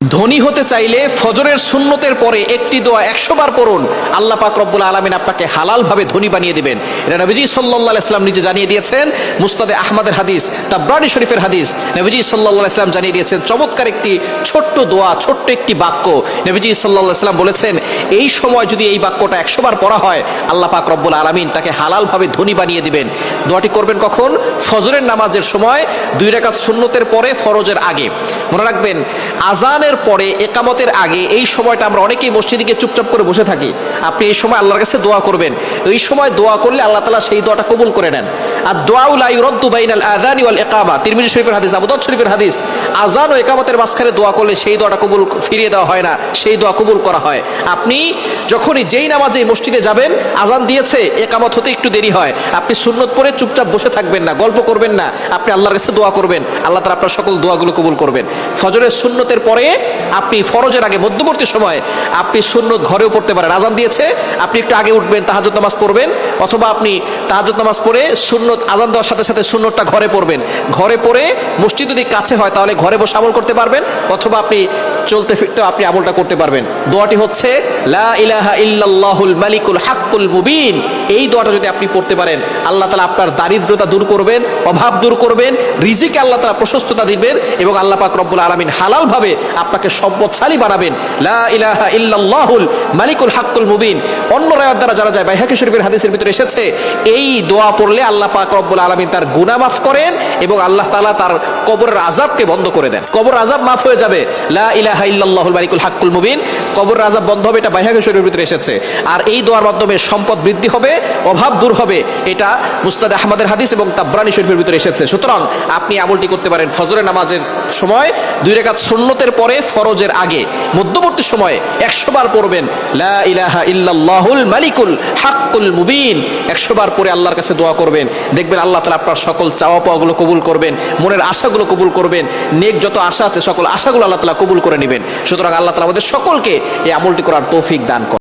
ধনী হতে চাইলে ফজরের সুন্নতের পরে একটি দোয়া 100 বার পড়ুন, আল্লাহ পাক রব্বুল আলামিন আপনাকে হালাল ভাবে ধনী বানিয়ে দিবেন। এটা নবীজি সাল্লাল্লাহু আলাইহি ওয়াসাল্লাম নিজে জানিয়ে দিয়েছেন। মুসনাদে আহমদের হাদিস, তাবরানী শরীফের হাদিস, নবীজি সাল্লাল্লাহু আলাইহি ওয়াসাল্লাম জানিয়ে দিয়েছেন চমৎকার একটি ছোট্ট দোয়া, ছোট্ট একটি বাক্য। নবীজি সাল্লাল্লাহু আলাইহি ওয়াসাল্লাম বলেছেন, এই সময় যদি এই বাক্যটা 100 বার পড়া হয়, আল্লাহ পাক রব্বুল আলামিন তাকে হালাল ভাবে ধনী বানিয়ে দিবেন। দোয়াটি করবেন কখন? ফজরের নামাজের সময়, 2 রাকাত সুন্নতের পরে, ফরজের আগে। মনে রাখবেন, আজানের পরে, একামতের আগে এই সময়টা আমরা অনেকেই মসজিদে গিয়ে চুপচাপ করে বসে থাকি। আপনি এই সময় আল্লাহর কাছে দোয়া করবেন। এই সময় দোয়া করলে আল্লাহ তাআলা সেই দোয়াটা কবুল করে নেন। আর দোয়াউ লা ইউরাদ্দু বাইনাল আযানি ওয়াল ইকামা, তিরমিজি শরীফের হাদিস, আবু দাউদ শরীফের হাদিস। আযান ও ইকামতের মাঝখানে দোয়া করলে সেই দোয়াটা কবুল ফিরিয়ে দেওয়া হয় না, সেই দোয়া কবুল করা হয়। আপনি যখনই যেই নামাজে মসজিদে যাবেন, আজান দিয়েছে, একামত হতে একটু দেরি হয়, আপনি সুন্নত পড়ে চুপচাপ বসে থাকবেন না, গল্প করবেন না, আপনি আল্লাহর কাছে দোয়া করবেন। আল্লাহ তাআলা আপনার সকল দোয়াগুলো কবুল করবেন। ফজরের সুন্নতের পরে আপনি ফরজের আগে মধ্যবর্তী সময় আপনি সুন্নত ঘরেও পড়তে পারেন। আজান দিয়েছে, আপনি একটু আগে উঠবেন, তাহাজ্জুদ নামাজ পড়বেন, অথবা আপনি তাহাজ্জুদ নামাজ পড়ে সুন্নত আজান দেওয়ার সাথে সাথে সুন্নতটা ঘরে পড়বেন। ঘরে পড়ে মসজিদ যদি কাছে হয় তাহলে ঘরে বসে আমল করতে পারবেন, অথবা আপনি চলতে ফিরতে আপনি আমলটা করতে পারবেন। দোয়াটি হচ্ছে লা ইলাহা ইল্লাল্লাহুল মালিকুল হাক্কুল মুবিন। এই দোয়াটা যদি আপনি পড়তে পারেন, আল্লাহ তাআলা আপনার দারিদ্রতা দূর করবেন, অভাব দূর করবেন, রিজিকে আল্লাহ তাআলা প্রশস্ততা দিবেন, এবং আল্লাহ পাক রব্বুল আলামিন হালাল ভাবে আপনাকে সম্পদশালী বানাবেন। লা ইলাহা ইল্লাল্লাহুল মালিকুল হাক্কুল মুবিন। অন্য রায়াত দ্বারা জানা যায়, বাইহাকী শরীফের হাদিসের ভিতরে এসেছে, এই দোয়া পড়লে আল্লাহ পাক রব্বুল আলামিন তার গুনাহ মাফ করেন, এবং আল্লাহ তাআলা তার কবরের আযাবকে বন্ধ করে দেন। কবর আযাব মাফ হয়ে যাবে। লা ইলাহা ইল্লাল্লাহুল মালিকুল হাক্কুল মুবিন, কবরের আযাব বন্ধ হবে। এটা বাইহাকী শরীফের ভিতরে এসেছে। আর এই দোয়ার মাধ্যমে সম্পদ বৃদ্ধি হবে, অভাব দূর হবে। এটা মুসনাদে আহমদের হাদিস এবং তাবরানী শরীফের ভিতরে এসেছে। সুতরাং আপনি আমলটি করতে পারেন ফজরের নামাজের সময়, 2 রাকাত সুন্নতের পরে, ফরজের আগে, মধ্যবর্তী সময়ে 100 বার পড়বেন লা ইলাহা ইল্লাল্লাহুল মালিকুল হাক্কুল মুবিন। 100 বার পরে আল্লাহর কাছে দোয়া করবেন। দেখবেন আল্লাহ তাআলা আপনার সকল চাওয়া পাওয়াগুলো কবুল করবেন, মনের আশাগুলো কবুল করবেন, নেক যত আশা আছে সকল আশাগুলো আল্লাহ তাআলা কবুল করে নেবেন। সুতরাং আল্লাহ তাআলা আমাদের সকলকে এই আমলটি করার তৌফিক দান করেন।